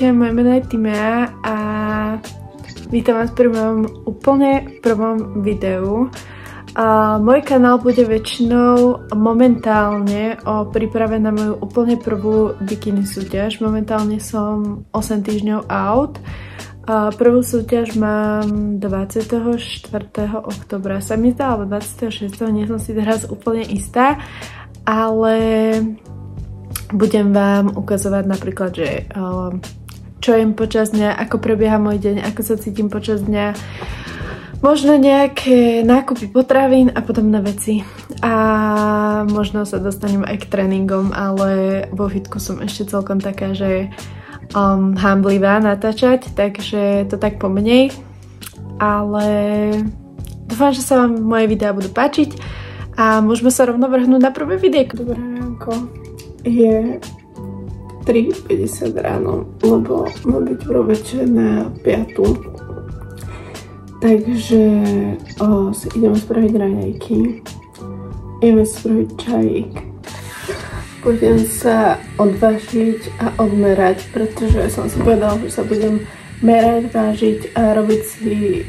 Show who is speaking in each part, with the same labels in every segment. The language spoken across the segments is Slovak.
Speaker 1: Ahojte, moje meno je Timea a vítam vás pri mojom úplne prvom videu. Môj kanál bude väčšinou momentálne o príprave na moju úplne prvú bikini súťaž. Momentálne som 8 týždňov out. Prvú súťaž mám 24. oktobra. Sa mi zdá, alebo 26. Nie som si teraz úplne istá, ale budem vám ukazovať napríklad, že čo jem počas dňa, ako prebieha môj deň, ako sa cítim počas dňa, možno nejaké nákupy potravín a podobné veci. A možno sa dostanem aj k tréningom, ale vo fitku som ešte celkom taká, že hamblivá natáčať, takže to tak pomenej. Ale dúfam, že sa vám moje videá budú páčiť a môžeme sa rovno vrhnúť na prvé videjko. Dobré ránko. Je 3:50 ráno, lebo má byť večer na 5. Takže si ideme spraviť raňajky. Ideme spraviť čajík. Budem sa odvážiť a odmerať, pretože som si povedala, že sa budem merať, vážiť a robiť si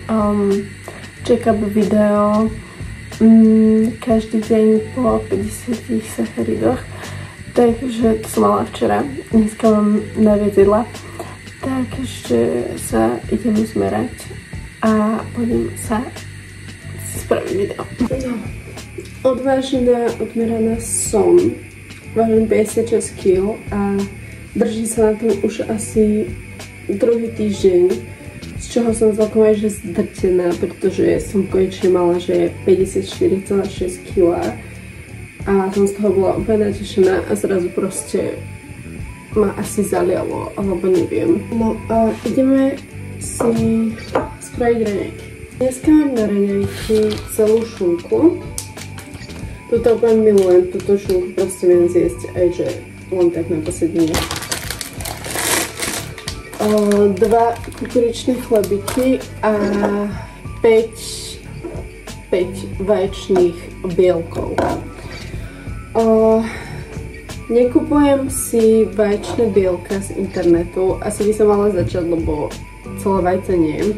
Speaker 1: check-up video každý deň po 50 sacharidoch. Takže to som mala včera, dneska mám najviac jedla, takže sa idem zmerať a budem sa spraviť video. No, odvážená, odmeraná som, vážim 56 kg a drží sa na tom už asi druhý týždeň, z čoho som celkom aj že zdrtená, pretože som konečne mala, že 54,6 kg. A som z toho bola úplne natešená a zrazu proste ma asi zalialo, alebo neviem. No a ideme si spraviť raňajky. Dneska mám na raňajky celú šunku. Tuto úplne milujem, túto šunku proste viem zjesť aj že len tak na posedenie. 2 kukuričné chlebiky a 5 vaječných bielkov. Nekupujem si vaječné bielka z internetu, asi by som mala začať, lebo celé vajce nie.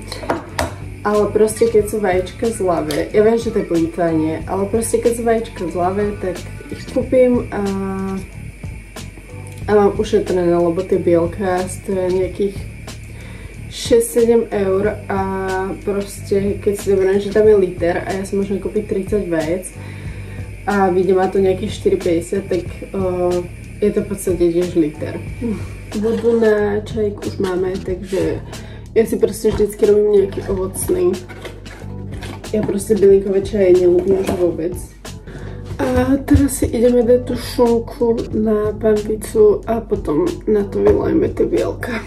Speaker 1: Ale proste keď sú vajíčka zľavé, ja viem, že to je plýtvanie, ale proste keď sú vajíčka zľavé, tak ich kúpim a mám ušetrené, lebo tie bielka stoja nejakých 6-7 eur a proste keď si doberiem, že tam je liter a ja si môžem kúpiť 30 vajec a vidie ma to nejakých 4,50, tak je to v podstate tiež liter. Vodu na čajík už máme, takže ja si proste vždycky robím nejaký ovocný. Ja proste bylinkové čaje neľúbim už vôbec. A teraz si ideme dať tú šunku na pambicu a potom na to vylejeme tie bielka.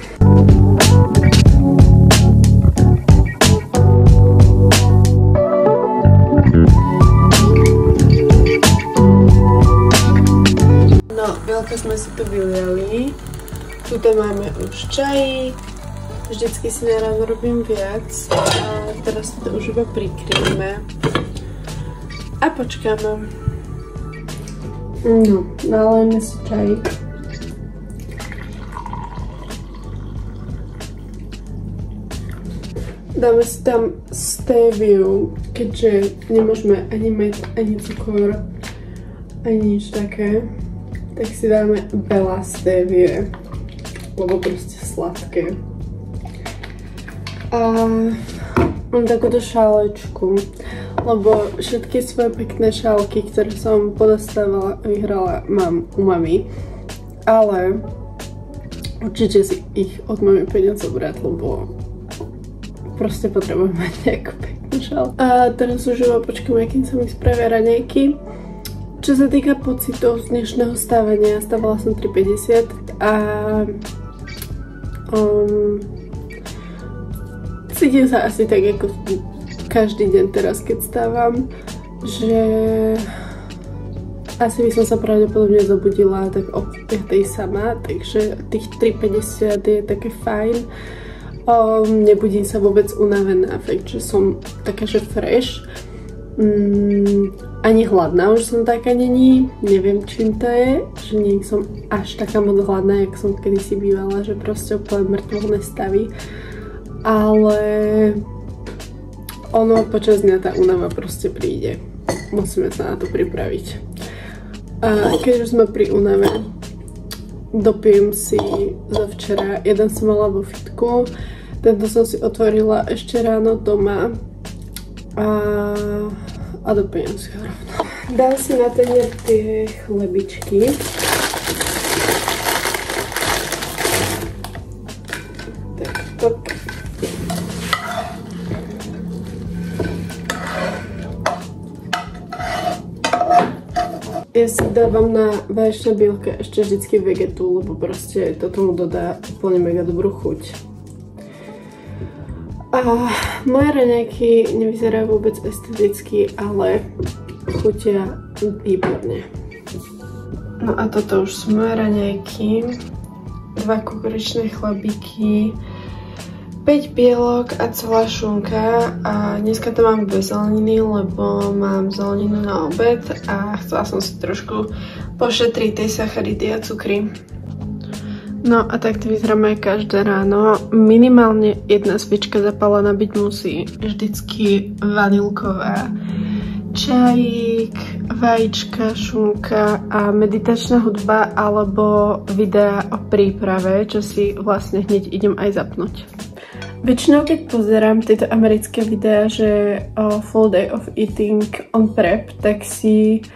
Speaker 1: Bielka sme si tu vyliali. Tuto máme už čajík. Vždycky si na ráno robím viac. A teraz to už iba prikryjeme. A počkáme. No, nalejeme si čajík. Dáme si tam stéviu, keďže nemôžeme ani med, ani cukor, ani nič také. Tak si dáme veľa stevie, lebo proste sladké. A mám takúto šálečku, lebo všetky svoje pekné šálky, ktoré som podostávala a vyhrala, mám u mami. Ale určite si ich od mami pôjdem zobrať, lebo proste potrebujem mať nejakú peknú šálku. A teraz už iba počkám, akým sa mi spravia raňajky. Čo sa týka pocitov z dnešného stávania, stávala som 3:50 a cítim sa asi tak ako každý deň teraz, keď stávam, že asi by som sa pravdepodobne zobudila tak o 5 sama, takže tých 3:50 je také fajn. Nebudím sa vôbec unavená, fakt, že som taká, že fresh. A ani hladná už som taká není, neviem čím to je, že nie som až taká moc hladná, jak som kedysi bývala, že proste úplne mŕtvoľné stavy, ale ono počas dňa tá únava proste príde, musíme sa na to pripraviť. A keď už sme pri únave, dopijem si zo včera, jeden som mala vo fitku, tento som si otvorila ešte ráno doma a dopijem si ho rovno. Dám si na tenier tie chlebičky. Tak. Ja si dávam na vaječné bielke ešte vždycky vegetu, lebo proste to tomu dodá úplne mega dobrú chuť. A moje raňajky nevyzerajú vôbec esteticky, ale chutia výborne. No a toto už sú moje raňajky. 2 kukuričné chlebíky, 5 bielok a celá šunka. A dneska to mám bez zeleniny, lebo mám zeleninu na obed a chcela som si trošku pošetriť tej sacharidy a cukry. No a takto vyzeráme každé ráno. Minimálne jedna sviečka zapálená byť musí. Vždycky vanilková. Čajík, vajíčka, šunka a meditačná hudba alebo videa o príprave, čo si vlastne hneď idem aj zapnúť. Väčšinou keď pozerám tieto americké videá, že full day of eating on prep, tak si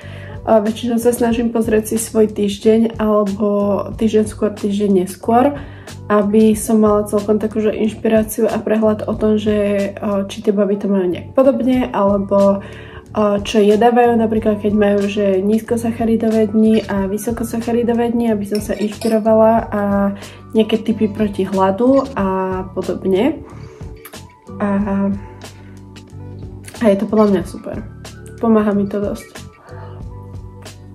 Speaker 1: väčšinou sa snažím pozrieť si svoj týždeň alebo týždeň skôr, týždeň neskôr, aby som mala celkom takú inšpiráciu a prehľad o tom, že či tie baby to majú nejak podobne, alebo čo jedávajú, napríklad keď majú že nízkosacharidové dni a vysokosacharidové dni, aby som sa inšpirovala a nejaké tipy proti hladu a podobne. A je to podľa mňa super. Pomáha mi to dosť.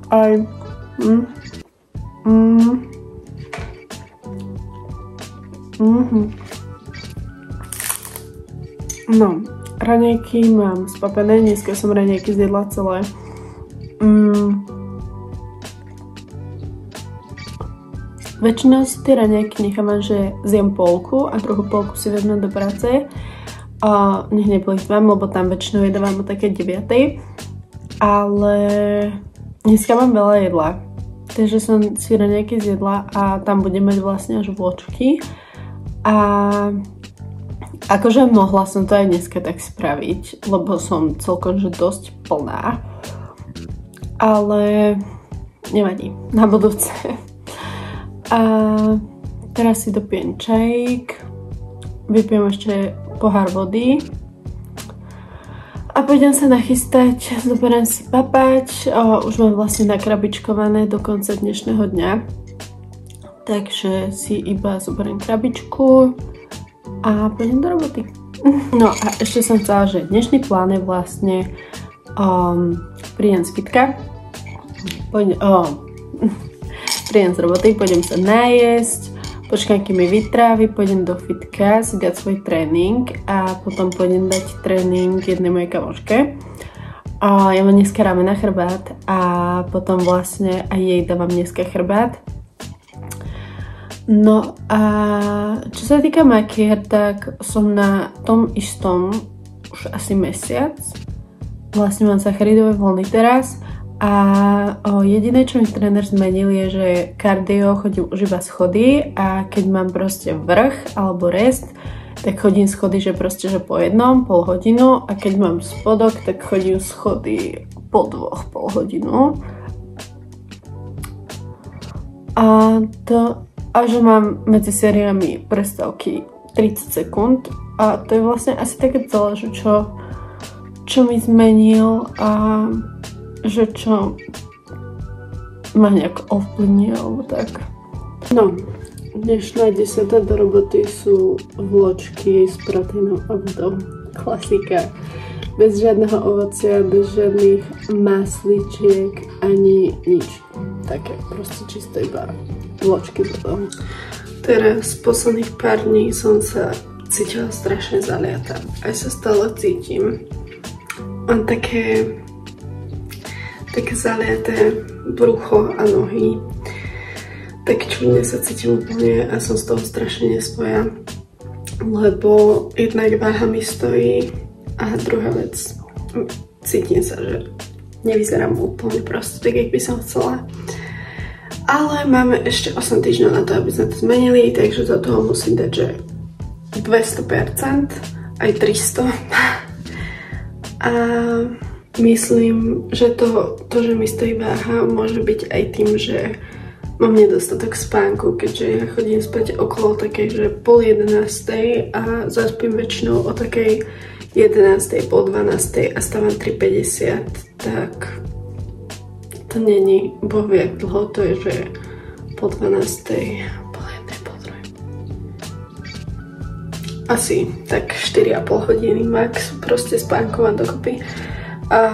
Speaker 1: Aj No, raňajky mám spapené, dneska som raňajky zjedla celé. Väčšinou si tie raňajky nechávam, že zjem polku a druhú polku si vezmem do práce. Nech neplýtvam, lebo tam väčšinou jedávam o také 9. Ale dneska mám veľa jedla, takže som si raňajky zjedla a tam budem mať vlastne až vločky. A akože mohla som to aj dneska tak spraviť, lebo som celkom že dosť plná. Ale nevadí, na budúce. A teraz si dopijem čajík, vypijem ešte pohár vody. A pôjdem sa nachystať, zoberiem si papať, už mám vlastne nakrabičkované do konca dnešného dňa. Takže si iba zoberiem krabičku a pôjdem do roboty. No a ešte som chcela, že dnešný plán je vlastne príjem z fitka. Príjem z roboty, pôjdem sa najesť. Počkám, kým mi vytrávi, pôjdem do fitka si dať svoj tréning a potom pôjdem dať tréning jednej mojej kamoške. Ja mám dneska ráme na chrbát a potom vlastne aj jej dávam dneska chrbát. No a čo sa týka makiér, tak som na tom istom už asi mesiac. Vlastne mám sacharidové voľny teraz. A jediné, čo mi tréner zmenil, je, že kardio chodím už iba schody a keď mám proste vrch alebo rest, tak chodím schody, že proste že po jednom, pol hodinu a keď mám spodok, tak chodím schody po 2, pol hodinu. A že mám medzi sériami prestávky 30 sekúnd a to je vlastne asi také celé, že čo mi zmenil a že čo ma nejak ovplyvní alebo tak. No, dnešná 10. do roboty sú vločky s proteínom a vodou. Klasika. Bez žiadneho ovocia, bez žiadnych masličiek ani nič. Také proste čisto iba vločky s vodou. Teraz posledných pár dní som sa cítila strašne zaliata. Aj sa stále cítim. Mám také také zaliaté brucho a nohy. Tak čudne sa cítim úplne a som z toho strašne nespoja. Lebo jednak váha mi stojí a druhá vec, cítim sa, že nevyzerám úplne proste tak, jak by som chcela. Ale máme ešte 8 týždňov na to, aby sme to zmenili, takže do toho musím dať, že 200%, aj 300. A myslím, že to, že mi stojí váha, môže byť aj tým, že mám nedostatok spánku, keďže ja chodím spať okolo takej, že 10:30 a zaspím väčšinou o takej 11:00, po 12:00 a stávam 3:50, tak to není bohvie jak dlho, to je, že po 12:00, po 1:00, po 2:00. Asi tak 4,5 hodiny max, proste spánku mám dokopy. A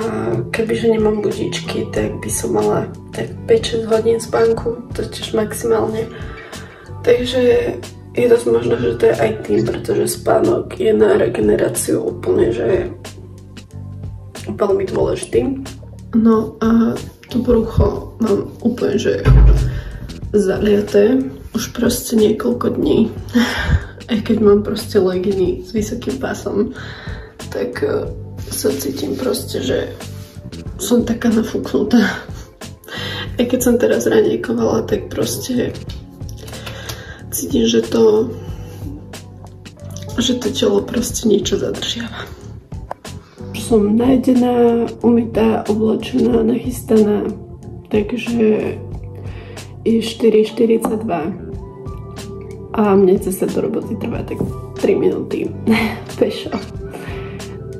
Speaker 1: kebyže nemám budíčky, tak by som mala tak 5-6 hodín spánku, to tiež maximálne. Takže je dosť možno, že to je aj tým, pretože spánok je na regeneráciu úplne, že veľmi dôležitý. No a to brucho mám úplne, že zaliaté už proste niekoľko dní. Aj keď mám proste leginy s vysokým pásom, tak sa cítim proste, že som taká nafúknutá. Aj keď som teraz ranejkovala, tak proste cítim, že to telo proste niečo zadržiava. Som najedená, umytá, oblečená, nachystaná, takže je 4:42 a mne cesta do roboty trvá tak 3 minúty pešo.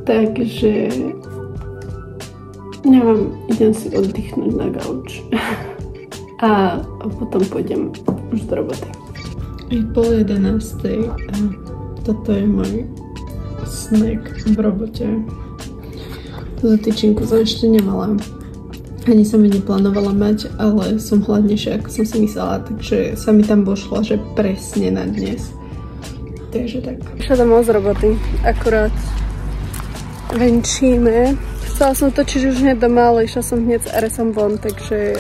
Speaker 1: Takže neviem, idem si oddychnúť na gauč a potom pôjdem už do roboty. Je 10:30 a toto je môj snack v robote. Túto tyčinku som ešte nemala. Ani som ju neplánovala mať, ale som hladnejšia, ako som si myslela, takže sa mi tam vošla, že presne na dnes. Takže tak. Išla domov z roboty, akurát venčíme. Chcela som točiť už hneď doma, ale išla som hneď s Aresom von, takže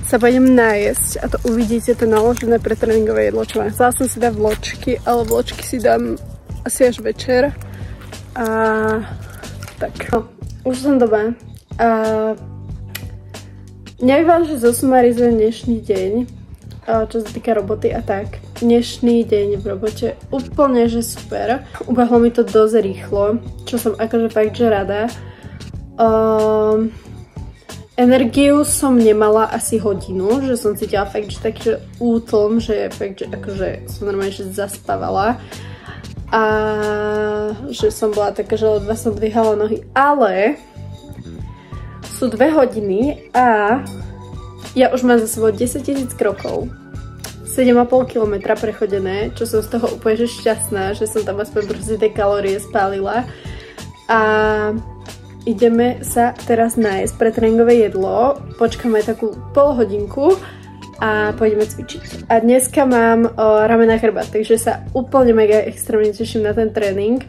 Speaker 1: sa pôjdem nájesť a to uvidíte, to naložené pre tréningové jedlo, čo mám. Chcela som si dať vločky, ale vločky si dám asi až večer. A tak. No, už som doma. A neviem vám, že zosumarizujem dnešný deň, čo sa týka roboty a tak. Dnešný deň v robote úplne, že super. Ubehlo mi to dosť rýchlo, čo som akože fakt, že rada. Energiu som nemala asi hodinu, že som cítila fakt, že taký že útlm, že fakt, že akože som normálne že zaspávala. A že som bola taká, že ledva som dvíhala nohy. Ale sú 2 hodiny a ja už mám za sebou 10 000 krokov. 7,5 km prechodené, čo som z toho úplne že šťastná, že som tam aspoň proste tie kalórie spálila. A ideme sa teraz nájsť pre tréningové jedlo. Počkáme takú polhodinku a pôjdeme cvičiť. A dneska mám ramená chrbát, takže sa úplne mega extrémne teším na ten tréning.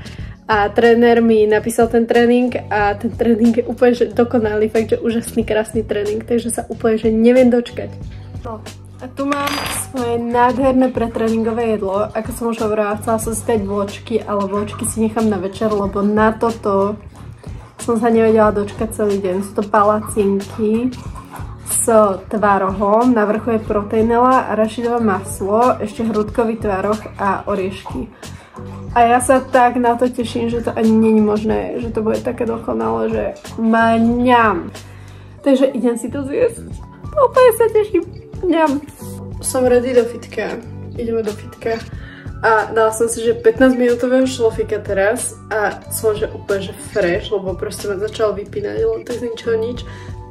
Speaker 1: A tréner mi napísal ten tréning a ten tréning je úplne že dokonalý, fakt, že úžasný, krásny tréning, takže sa úplne že neviem dočkať. No. A tu mám svoje nádherné pretréningové jedlo. Ako som už hovorila, chcela som si dať vločky, ale vločky si nechám na večer, lebo na toto som sa nevedela dočkať celý deň. Sú to palacinky s tvárohom, na vrchu je proteínela, arašidové maslo, ešte hrúdkový tvároh a oriešky. A ja sa tak na to teším, že to ani nie je možné, že to bude také dokonalé, že maňam. Takže idem si to zjesť. Úplne sa teším. Mňam. Som ready do fitka. Ideme do fitka. A dala som si, že 15 minútového šlofika teraz a som že úplne že fresh, lebo proste ma začalo vypínať, lebo tak z ničoho nič.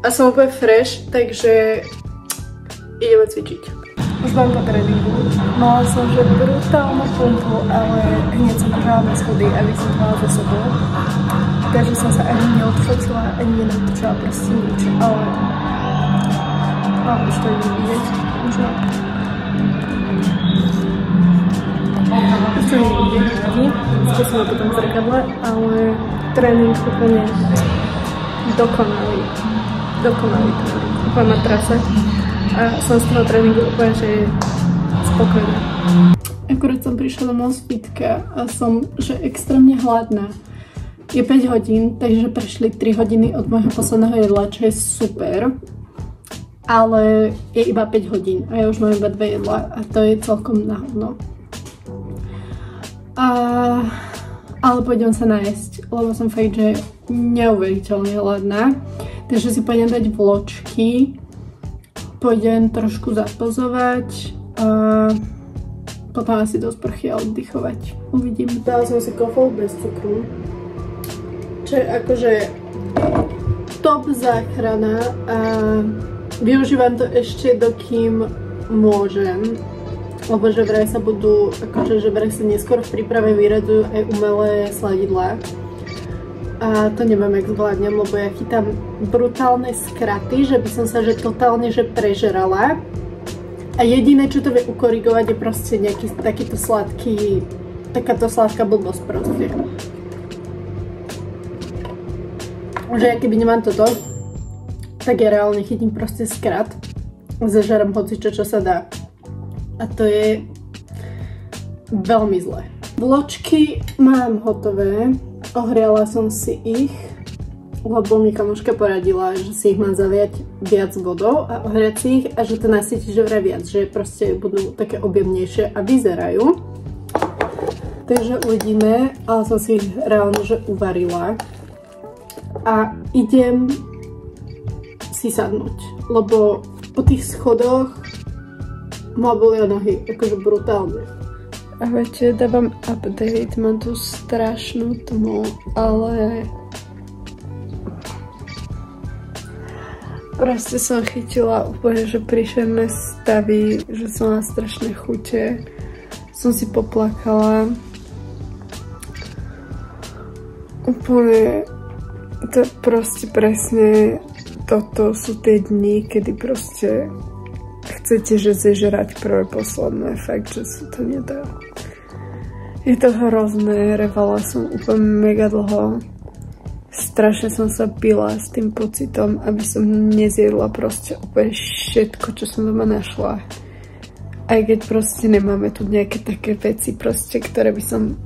Speaker 1: A som úplne fresh, takže ideme cvičiť. Už mám po tréningu. Mala som že brutálnu pumpu, ale hneď som držala na schody a vycvičovala za sebou. Takže som sa ani neodfotila, ani nenatočila proste nič, ale už to idem vidieť. Možno. Už to idem vidieť nevadí. Skúsim ho potom v zrkadle, ale tréning úplne dokonalý. dokonalý tréning, úplne na trase a som z toho tréningu úplne, že spokojná. Akurát som prišla domov z fitka a som, že extrémne hladná. Je 5 hodín, takže prešli 3 hodiny od môjho posledného jedla, čo je super. Ale je iba 5 hodín a ja už mám iba 2 jedla a to je celkom na hovno. Ale pôjdem sa najesť, lebo som fakt, že neuveriteľne hladná. Takže si pôjdem dať vločky, pôjdem trošku zapozovať a potom asi do sprchy a oddychovať. Uvidím. Dala som si kofol bez cukru, čo je akože top záchrana a využívam to ešte dokým môžem. Lebo že vraj sa budú, akože že vraj sa neskôr v príprave vyradzujú aj umelé sladidlá. A to neviem, jak zvládnem, lebo ja chytám brutálne skraty, že by som sa že totálne že prežerala. A jediné, čo to vie ukorigovať, je proste nejaký takýto sladký, takáto sladká blbosť proste. Že ja keby nemám toto, tak ja reálne chytím proste skrat. Zažerám hocičo, čo sa dá. A to je veľmi zlé. Vločky mám hotové. Ohriala som si ich, lebo mi kamoška poradila, že si ich mám zaviať viac vodou a ohriať si ich a že to nasytí že vraj viac, že proste budú také objemnejšie a vyzerajú. Takže uvidíme, ale som si ich reálne že uvarila. A idem si sadnúť, lebo po tých schodoch ma bolia nohy, akože brutálne. A viete, dávam update, mám tu strašnú tmu, ale proste som chytila úplne, že príšerné stavy, že som mala strašné chute, som si poplakala. Úplne, to proste presne toto sú tie dni, kedy proste chcete, že zežrať prvé posledné, fakt, že sa to nedá. Je to hrozné, revala som úplne mega dlho. Strašne som sa bila s tým pocitom, aby som nezjedla proste úplne všetko, čo som doma našla. Aj keď proste nemáme tu nejaké také veci proste, ktoré by som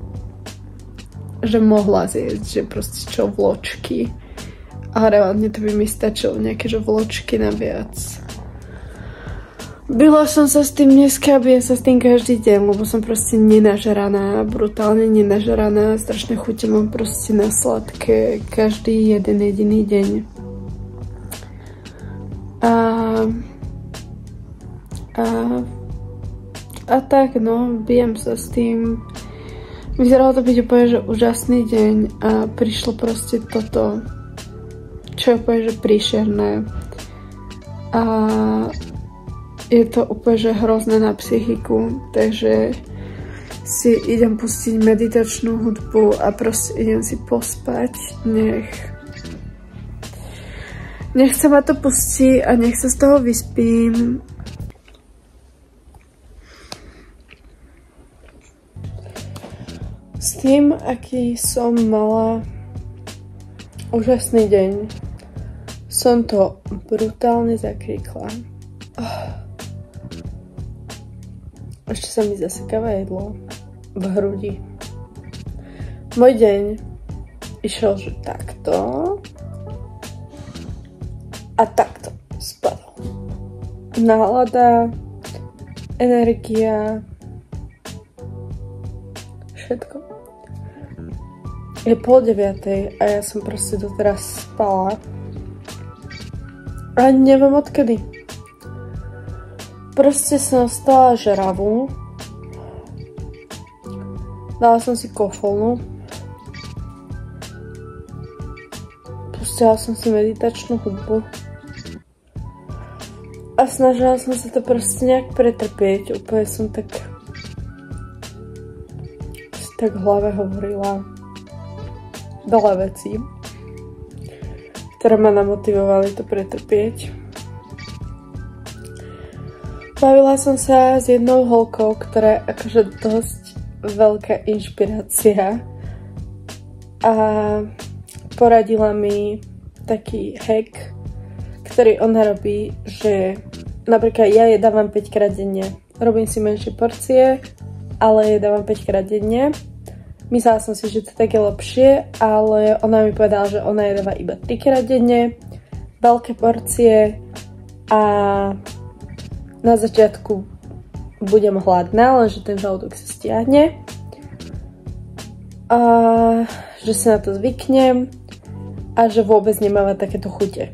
Speaker 1: že mohla zjesť, že proste čo vločky. A reálne to by mi stačilo nejaké že vločky na viac. Byla som sa s tým dneska a bijem sa s tým každý deň, lebo som proste nenažraná, brutálne nenažraná, strašné chute mám proste na sladké každý jeden jediný deň. A tak no, bijem sa s tým. Vyzeralo to byť úplne že úžasný deň a prišlo proste toto, čo je úplne že príšerné. A je to úplne že hrozné na psychiku, takže si idem pustiť meditačnú hudbu a proste idem si pospať. Nech sa ma to pustí a nech sa z toho vyspím. S tým, aký som mala úžasný deň, som to brutálne zakríkla. Ešte sa mi zasekáva jedlo v hrudi. Môj deň išiel, že takto a takto spadol. Nálada, energia, všetko. Je 8:30 a ja som proste doteraz spala. A neviem odkedy. Proste som stala žravu. Dala som si kofolnu. Pustila som si meditačnú hudbu. A snažila som sa to proste nejak pretrpieť. Úplne som tak v hlave hovorila veľa vecí, ktoré ma namotivovali to pretrpieť. Bavila som sa s jednou holkou, ktorá je akože dosť veľká inšpirácia a poradila mi taký hack, ktorý ona robí, že napríklad ja jedávam 5 krát denne. Robím si menšie porcie, ale jedávam 5 krát denne. Myslela som si, že to tak je lepšie, ale ona mi povedala, že ona jedáva iba 3 krát denne, veľké porcie a na začiatku budem hladná, lenže ten žalúdok sa stiahne. A že si na to zvyknem a že vôbec nemáva takéto chute.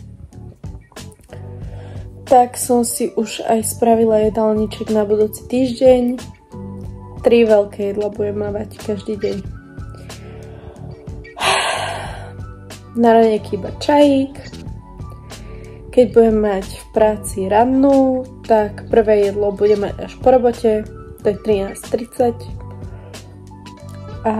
Speaker 1: Tak som si už aj spravila jedálniček na budúci týždeň. 3 veľké jedla budem mávať každý deň. Na raňajky iba čajík. Keď budem mať v práci rannú, tak prvé jedlo budem mať až po robote, to je 13:30. A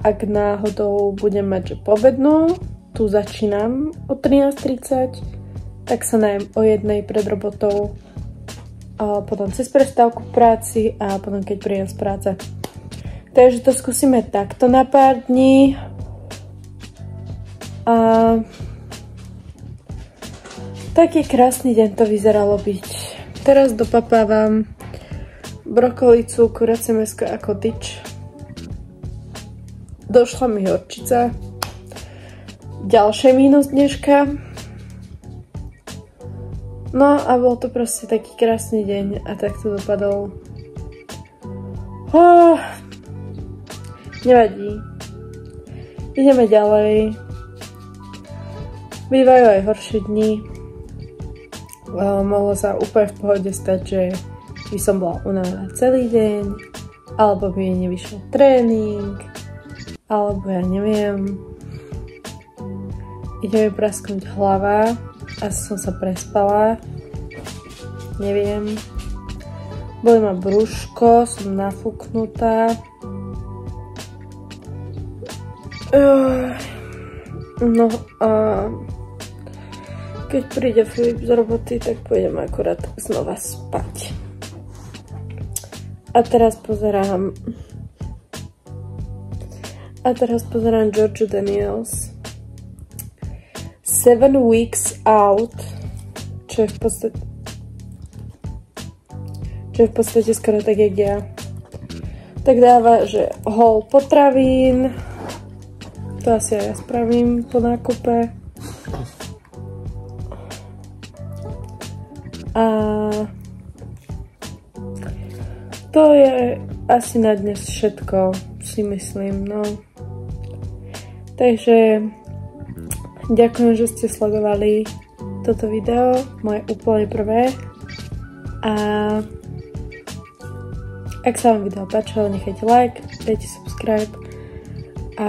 Speaker 1: ak náhodou budem mať že poobednú, tu začínam o 13:30, tak sa najem o 1 pred robotou, a potom cez prestávku v práci a potom keď prídem z práce. Takže to skúsime takto na pár dní. A taký krásny deň to vyzeralo byť. Teraz dopapávam brokolicu, kuracie mäsko ako tyč. Došla mi horčica. Ďalšie mínus dneška. No a bol to proste taký krásny deň a tak to dopadol. Nevadí. Ideme ďalej. Bývajú aj horšie dni. Mohlo sa úplne v pohode stať, že by som bola unavená celý deň, alebo by mi nevyšiel tréning, alebo ja neviem. Ide mi prasknúť hlava a som sa prespala. Neviem. Boli ma brúško, som nafúknutá. No a keď príde Filip z roboty, tak pôjdem akurát znova spať. A teraz pozerám George Daniels 7 Weeks Out, čo je v podstate skoro tak, jak ja. Tak dáva, že haul potravín. To asi aj ja spravím po nákupe. A to je asi na dnes všetko, si myslím, no. Takže ďakujem, že ste sledovali toto video, moje úplne prvé. A ak sa vám video páčilo, nechajte like, dajte subscribe a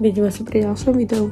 Speaker 1: vidíme sa pri ďalšom videu.